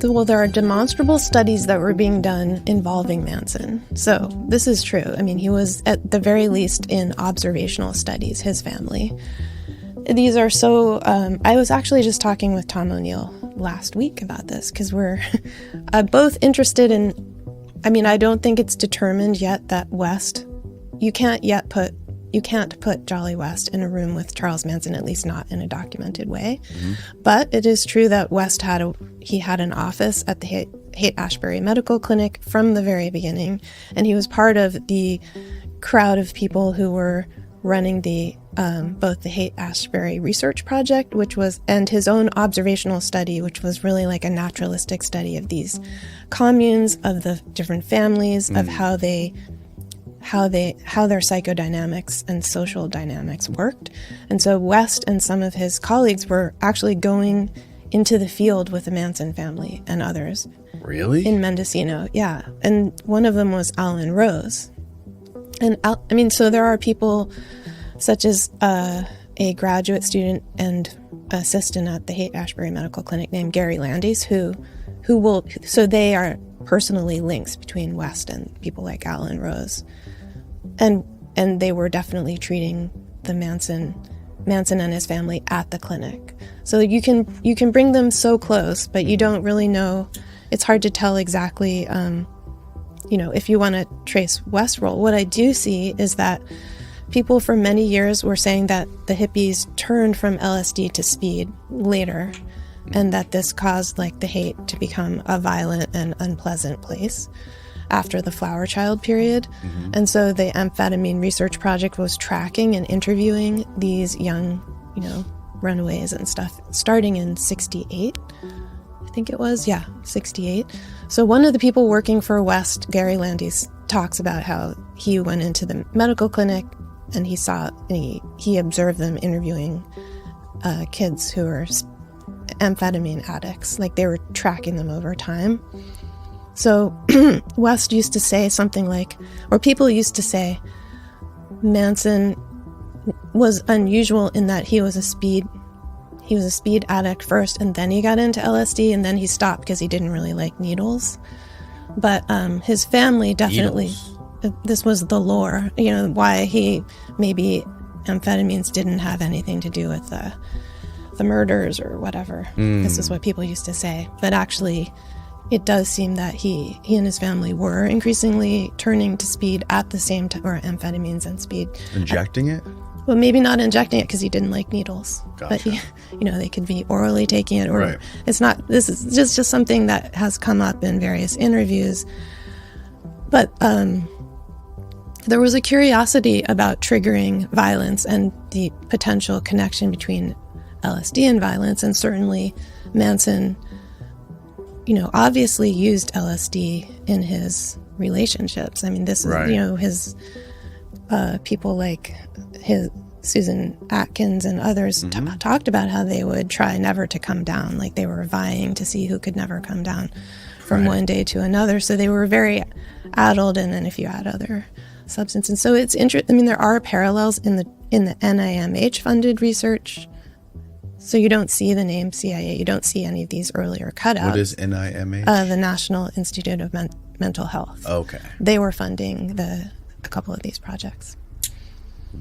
Well, there are demonstrable studies that were being done involving Manson. So this is true. I mean, he was at the very least in observational studies, his family. These are so, I was actually just talking with Tom O'Neill last week about this because we're both interested in, I mean, I don't think it's determined yet that West, you can't put Jolly West in a room with Charles Manson, at least not in a documented way. Mm-hmm. But it is true that West had an office at the Haight-Ashbury Medical Clinic from the very beginning, and he was part of the crowd of people who were running the both the Haight-Ashbury Research Project, and his own observational study, which was really like a naturalistic study of these communes, of the different families, of how their psychodynamics and social dynamics worked. And so West and some of his colleagues were actually going into the field with the Manson family and others. Really? In Mendocino, yeah. And one of them was Alan Rose. And I mean, so there are people such as a graduate student and assistant at the Haight-Ashbury Medical Clinic named Gary Landis, so they are personally links between West and people like Alan Rose. And they were definitely treating the Manson and his family at the clinic. So you can bring them so close, but you don't really know. It's hard to tell exactly, if you want to trace West's role. What I do see is that people for many years were saying that the hippies turned from LSD to speed later, and that this caused like the Haight to become a violent and unpleasant place after the Flower Child period. Mm-hmm. And so the Amphetamine Research Project was tracking and interviewing these young, runaways and stuff, starting in 68, I think it was. Yeah, 68. So one of the people working for West, Gary Landis, talks about how he went into the medical clinic and he observed them interviewing kids who were amphetamine addicts, like they were tracking them over time. So West used to say something like, or people used to say, Manson was unusual in that he was a speed addict first, and then he got into LSD, and then he stopped because he didn't really like needles. But his family definitely, this was the lore, why maybe amphetamines didn't have anything to do with the murders or whatever. This is what people used to say. But actually, it does seem that he and his family were increasingly turning to speed at the same time, or amphetamines and speed. Injecting it? Well, maybe not injecting it because he didn't like needles. Gotcha. But, they could be orally taking it, or right. It's not, this is just something that has come up in various interviews. But there was a curiosity about triggering violence and the potential connection between LSD and violence, and certainly Manson obviously used LSD in his relationships. I mean, this is, right. His people like his Susan Atkins and others talked about how they would try never to come down, like they were vying to see who could never come down from one day to another. So they were very addled, and then if you add other substances. So it's interesting. I mean, there are parallels in the NIMH funded research. So you don't see the name CIA. You don't see any of these earlier cutouts. What is NIMH? The National Institute of Mental Health. Okay. They were funding a couple of these projects.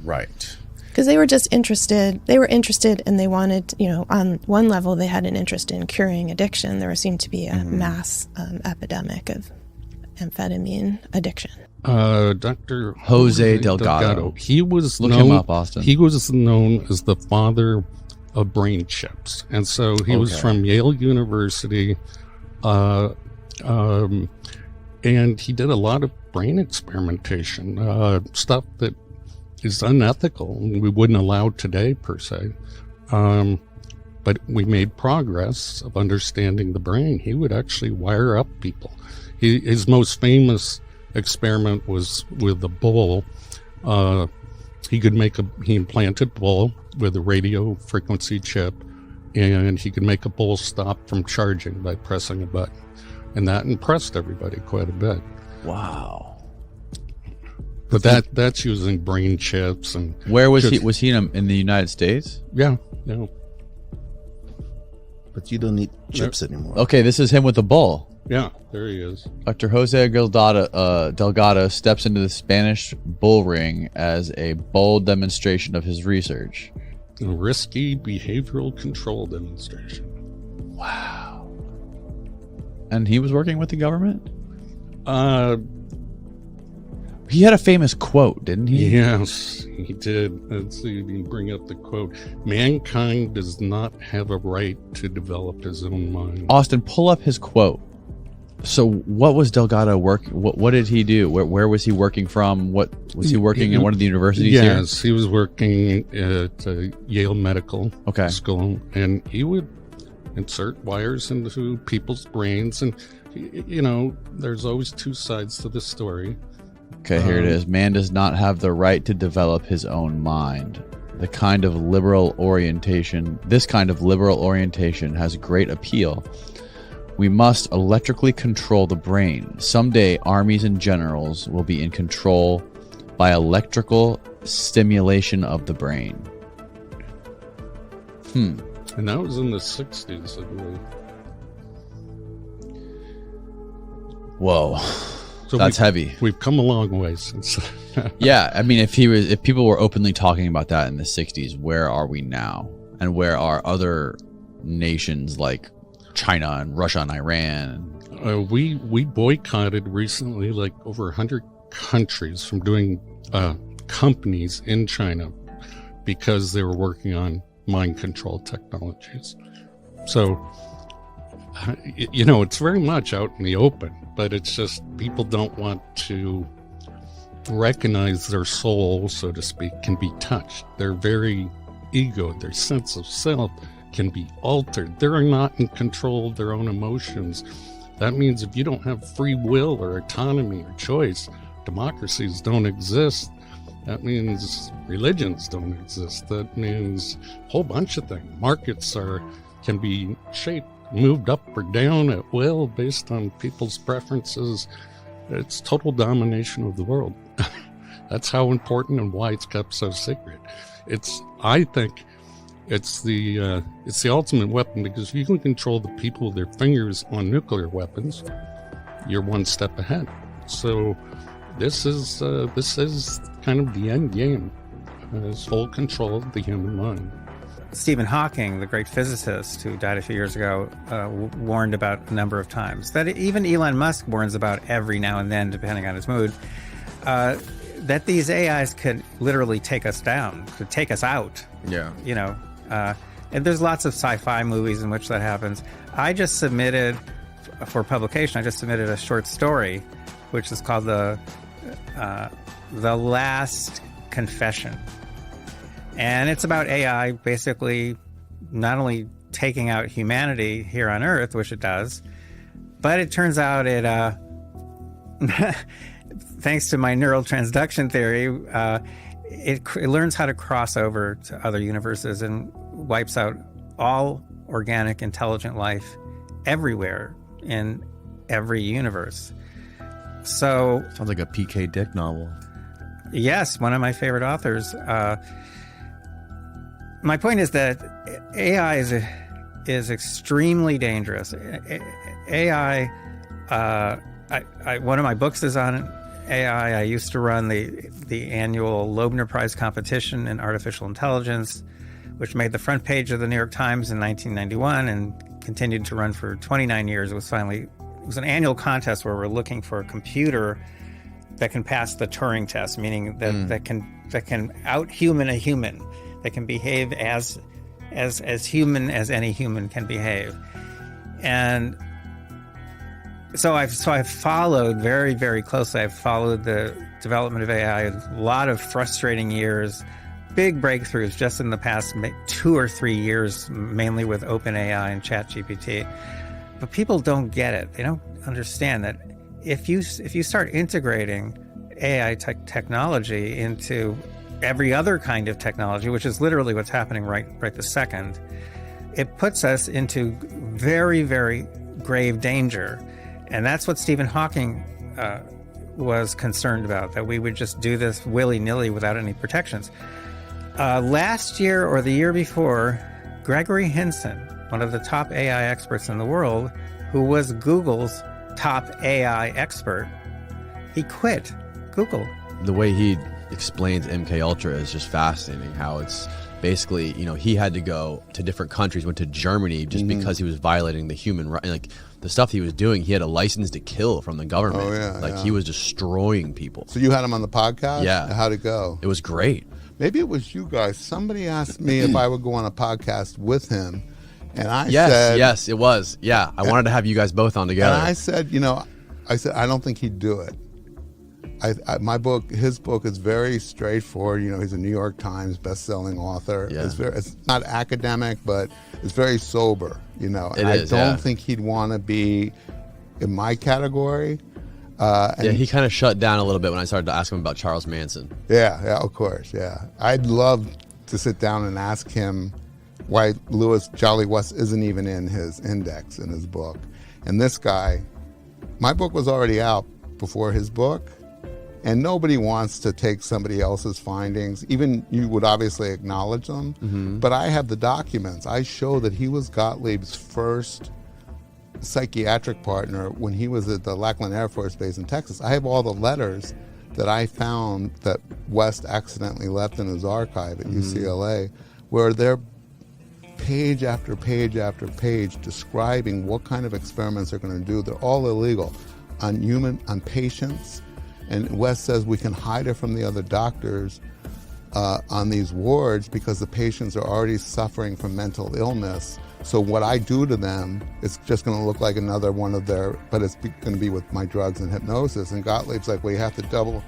Right. Because they were just interested. They were interested, and they wanted, on one level, they had an interest in curing addiction. There seemed to be a mass epidemic of amphetamine addiction. Dr. Jose Delgado. He was Look known, him up, Austin. He was known as the father of brain chips, and so he was from Yale University, and he did a lot of brain experimentation, stuff that is unethical and we wouldn't allow today per se, but we made progress of understanding the brain. He would actually wire up people. His most famous experiment was with a bull. He implanted bull with a radio frequency chip, and he could make a bull stop from charging by pressing a button. And that impressed everybody quite a bit. Wow. But that's using brain chips. And where was he? Was he in the United States? Yeah. But you don't need chips anymore. Okay, this is him with the bull. Yeah, there he is. Dr. Jose Delgado steps into the Spanish bull ring as a bold demonstration of his research. A risky behavioral control demonstration. Wow. And he was working with the government? He had a famous quote, didn't he? Yes, he did. Let's see if you can bring up the quote. Mankind does not have a right to develop his own mind. Austin, pull up his quote. So what was Delgado what did he do? Where was he working from? What was he working in one of the universities here? Yes, he was working at Yale Medical School, and he would insert wires into people's brains, and there's always two sides to the story. Okay, here it is. Man does not have the right to develop his own mind. This kind of liberal orientation has great appeal. We must electrically control the brain. Someday, armies and generals will be in control by electrical stimulation of the brain. And that was in the 60s, I believe. Whoa. So that's heavy. We've come a long way since. Yeah, I mean, if people were openly talking about that in the 60s, where are we now? And where are other nations like China and Russia and Iran? We boycotted recently like over 100 countries from doing companies in China because they were working on mind control technologies. So, it's very much out in the open, but it's just people don't want to recognize their soul, so to speak, can be touched. Their very ego, their sense of self can be altered. They're not in control of their own emotions. That means if you don't have free will or autonomy or choice, democracies don't exist. That means religions don't exist. That means a whole bunch of things. Markets can be shaped, moved up or down at will based on people's preferences. It's total domination of the world. That's how important and why it's kept so secret. I think it's the ultimate weapon, because if you can control the people with their fingers on nuclear weapons, you're one step ahead. So this is kind of the end game. Is full control of the human mind. Stephen Hawking, the great physicist who died a few years ago, warned about a number of times, that even Elon Musk warns about every now and then, depending on his mood, that these AIs could literally take us down, could take us out. Yeah. And there's lots of sci-fi movies in which that happens. I just submitted, for publication, a short story, which is called The Last Confession. And it's about AI basically not only taking out humanity here on Earth, which it does, but it turns out it, thanks to my neural transduction theory, it learns how to cross over to other universes and wipes out all organic, intelligent life everywhere in every universe. So sounds like a P.K. Dick novel. Yes, one of my favorite authors. My point is that AI is extremely dangerous. AI, one of my books is on AI. I used to run the annual Loebner Prize competition in artificial intelligence, which made the front page of the New York Times in 1991 and continued to run for 29 years. It was an annual contest where we're looking for a computer that can pass the Turing test, meaning that can out-human a human, that can behave as human as any human can behave. And so I've followed very, very closely. I've followed the development of AI, a lot of frustrating years, big breakthroughs just in the past 2 or 3 years, mainly with OpenAI and ChatGPT. But people don't get it. They don't understand that if you start integrating AI technology into every other kind of technology, which is literally what's happening right this second, it puts us into very, very grave danger. And that's what Stephen Hawking was concerned about, that we would just do this willy-nilly without any protections. Last year or the year before, Gregory Hinson, one of the top AI experts in the world, who was Google's top AI expert, he quit Google. The way he explains MK Ultra is just fascinating. How it's basically, he had to go to different countries, went to Germany just because he was violating the human right. Like the stuff he was doing, he had a license to kill from the government. Oh, yeah, he was destroying people. So you had him on the podcast? Yeah. How'd it go? It was great. Maybe it was you guys. Somebody asked me if I would go on a podcast with him. And I Yes, said... yes, it was. Yeah, I wanted to have you guys both on together. And I said, I don't think he'd do it. His book is very straightforward. He's a New York Times best-selling author. Yeah. It's not academic, but it's very sober. I don't think he'd want to be in my category. He kind of shut down a little bit when I started to ask him about Charles Manson. Yeah, of course, yeah. I'd love to sit down and ask him why Jolly West isn't even in his index in his book. And this guy, my book was already out before his book. And nobody wants to take somebody else's findings. Even you would obviously acknowledge them. Mm-hmm. But I have the documents. I show that he was Gottlieb's first psychiatric partner when he was at the Lackland Air Force Base in Texas. I have all the letters that I found that West accidentally left in his archive at UCLA, where they're page after page after page describing what kind of experiments they're going to do. They're all illegal on patients. And West says we can hide it from the other doctors on these wards because the patients are already suffering from mental illness. So what I do to them is just going to look like another one of but it's going to be with my drugs and hypnosis. And Gottlieb's like, well, you have to double,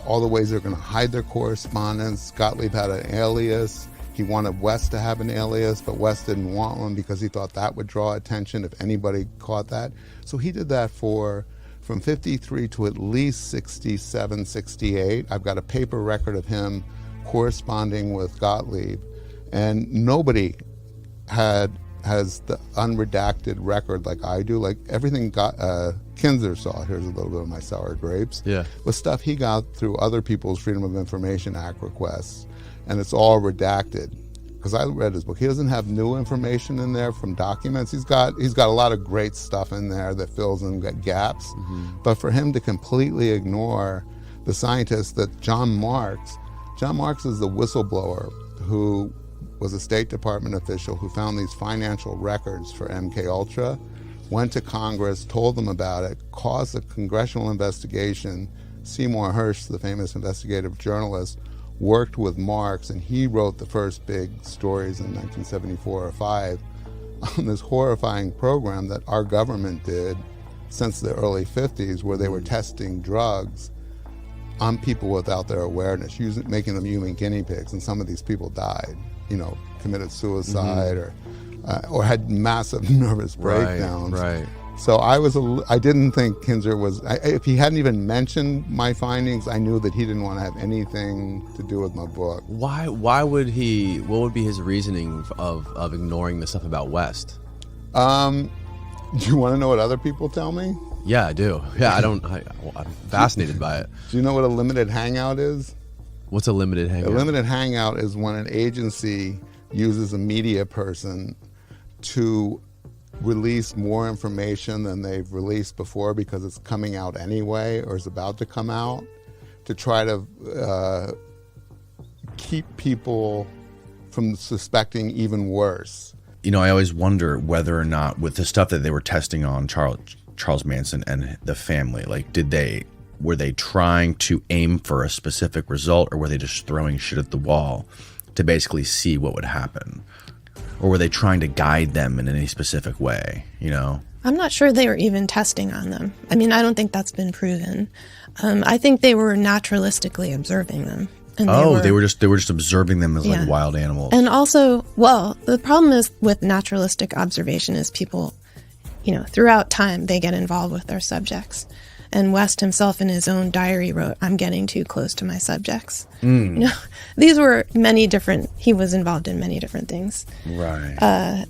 all the ways they're going to hide their correspondence. Gottlieb had an alias. He wanted West to have an alias, but West didn't want one because he thought that would draw attention if anybody caught that. So he did that from 53 to at least 67, 68. I've got a paper record of him corresponding with Gottlieb, and nobody has the unredacted record like I do. Like everything Kinzer saw, here's a little bit of my sour grapes, was stuff he got through other people's Freedom of Information Act requests, and it's all redacted. Because I read his book, he doesn't have new information in there from documents. He's got a lot of great stuff in there that fills in gaps. Mm-hmm. But for him to completely ignore the scientists that John Marks is the whistleblower who was a State Department official who found these financial records for MK Ultra, went to Congress, told them about it, caused a congressional investigation. Seymour Hersh, the famous investigative journalist, worked with Marx, and he wrote the first big stories in 1974 or 5 on this horrifying program that our government did since the early 50s, where they were testing drugs on people without their awareness, making them human guinea pigs, and some of these people died, committed suicide or had massive nervous breakdowns. Right. So I didn't think Kinzer was, if he hadn't even mentioned my findings, I knew that he didn't want to have anything to do with my book. Why would what would be his reasoning of ignoring the stuff about West? Do you want to know what other people tell me? Yeah, I do. Yeah, I'm fascinated by it. Do you know what a limited hangout is? What's a limited hangout? A limited hangout is when an agency uses a media person to release more information than they've released before because it's coming out anyway or is about to come out, to try to keep people from suspecting even worse. I always wonder whether or not with the stuff that they were testing on Charles Manson and the family, like were they trying to aim for a specific result, or were they just throwing shit at the wall to basically see what would happen? Or were they trying to guide them in any specific way, I'm not sure they were even testing on them. I mean, I don't think that's been proven. I think they were naturalistically observing them. And they were just observing them as like wild animals. And also, the problem is with naturalistic observation is people, throughout time they get involved with their subjects. And West himself in his own diary wrote, "I'm getting too close to my subjects." These were he was involved in many different things. Right.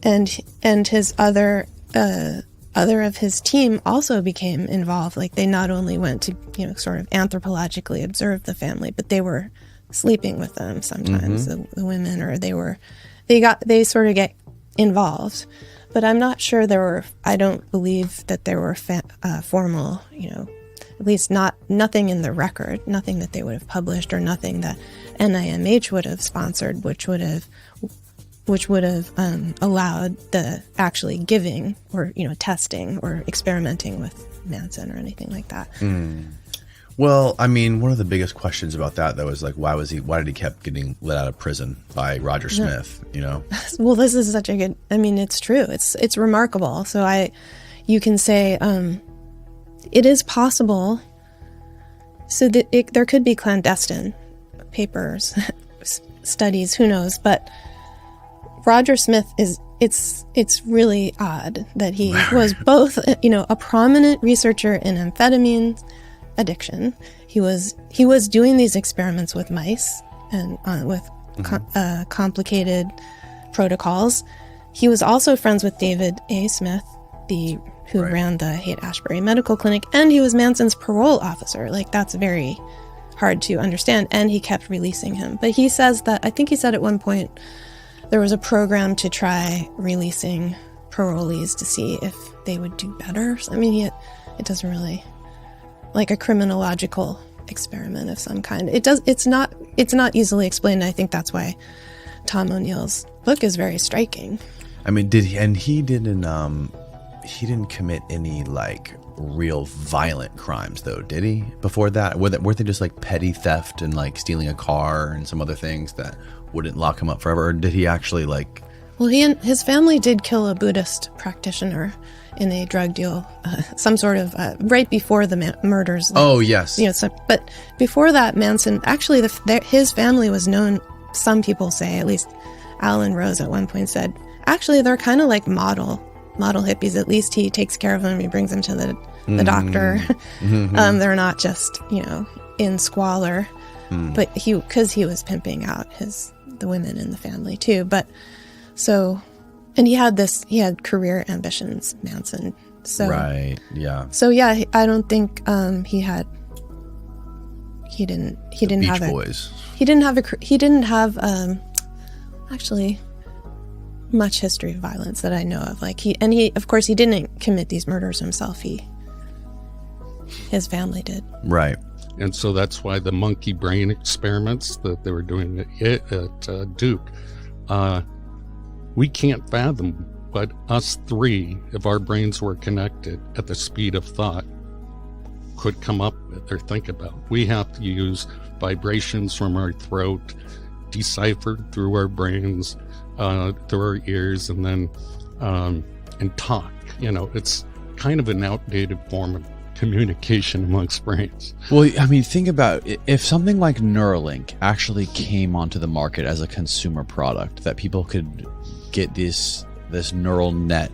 And his other of his team also became involved. Like they not only went to, sort of anthropologically observe the family, but they were sleeping with them sometimes, the women, or they sort of get involved, but I'm not sure I don't believe that there were formal, at least nothing in the record, nothing that they would have published or nothing that NIMH would have sponsored, which would have allowed the actually giving or, testing or experimenting with Manson or anything like that. Well, I mean, one of the biggest questions about that, though, is like, why did he kept getting let out of prison by Roger Smith, Well, this is such a good, it's true. It's remarkable. So you can say it is possible. So that there could be clandestine papers, studies, who knows, but Roger Smith it's really odd that he was both, a prominent researcher in amphetamine addiction. He was doing these experiments with mice and with complicated protocols. He was also friends with David A. Smith, who ran the Haight-Ashbury Medical Clinic, and he was Manson's parole officer. Like, that's very hard to understand, and he kept releasing him. But he says that, I think he said at one point, there was a program to try releasing parolees to see if they would do better. I mean, it doesn't really, like a criminological experiment of some kind. It's not easily explained. I think that's why Tom O'Neill's book is very striking. I mean, he didn't commit any like real violent crimes though, did he? Before that, weren't they just like petty theft and like stealing a car and some other things that wouldn't lock him up forever? Or did he actually like? Well, he and his family did kill a Buddhist practitioner in a drug deal, some sort of right before the murders. Oh yes. But before that, Manson actually his family was known. Some people say, at least Alan Rose at one point said, actually they're kind of like model hippies. At least he takes care of them. He brings them to the doctor. Mm-hmm. They're not just in squalor, but because he was pimping out the women in the family too. But so, and he had career ambitions, Manson. So right, yeah. So yeah, I don't think he didn't have Boys. He didn't have actually much history of violence that I know of. Like he of course he didn't commit these murders himself. His family did. Right. And so that's why the monkey brain experiments that they were doing at Duke, we can't fathom what us three, if our brains were connected at the speed of thought, could come up with or think about. We have to use vibrations from our throat, deciphered through our brains, through our ears, and then and talk. It's kind of an outdated form of communication amongst brains. Well, I mean, think about it. If something like Neuralink actually came onto the market as a consumer product, that people could get this neural net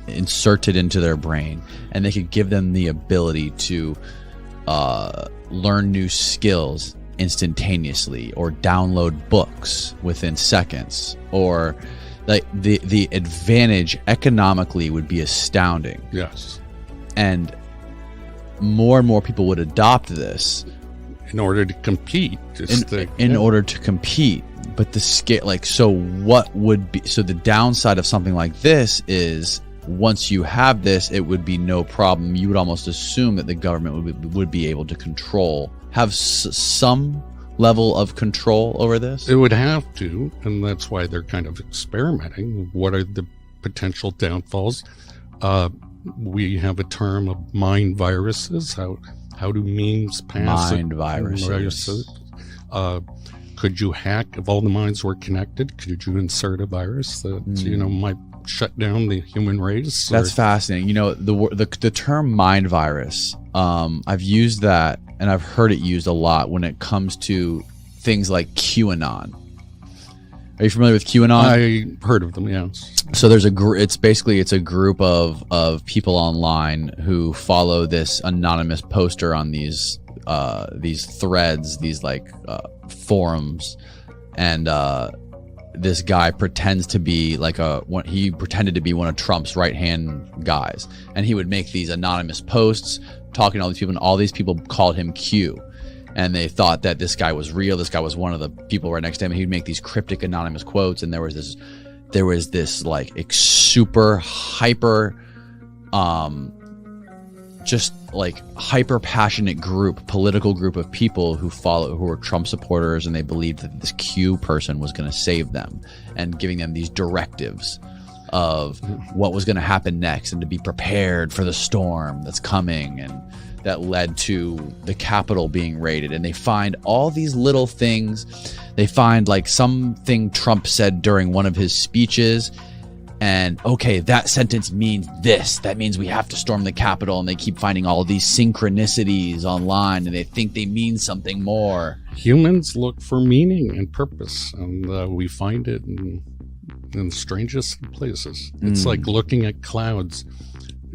inserted into their brain, and they could give them the ability to learn new skills instantaneously, or download books within seconds, or like the advantage economically would be astounding. Yes. And more and more people would adopt this in order to compete. In order to compete. But the scale, the downside of something like this is, once you have this, it would be no problem. You would almost assume that the government would be able to have some level of control over this. It would have to, and that's why they're kind of experimenting. What are the potential downfalls? We have a term of mind viruses. How do memes pass? Mind viruses. Could you hack, if all the minds were connected, could you insert a virus that might shut down the human race? That's fascinating. The term mind virus, I've used that, and I've heard it used a lot when it comes to things like QAnon. Are you familiar with QAnon? I heard of them, yes. So there's it's a group of people online who follow this anonymous poster on these threads, these forums, and this guy pretends to be he pretended to be one of Trump's right-hand guys, and he would make these anonymous posts talking to all these people, and all these people called him Q. And they thought that this guy was real. This guy was one of the people right next to him. And he'd make these cryptic anonymous quotes. And there was this there was this like super hyper just like hyper passionate political group of people who were Trump supporters, and they believed that this Q person was going to save them and giving them these directives of what was going to happen next and to be prepared for the storm that's coming. And that led to the Capitol being raided. And they find all these little things. They find like something Trump said during one of his speeches, and okay, that sentence means this. That means we have to storm the Capitol. And they keep finding all these synchronicities online, and they think they mean something more. Humans look for meaning and purpose, and we find it in the strangest places. It's like looking at clouds.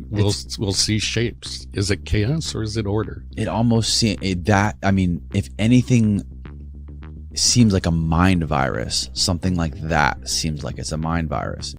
We'll see shapes. Is it chaos or is it order? It almost if anything seems like a mind virus, something like that seems like it's a mind virus.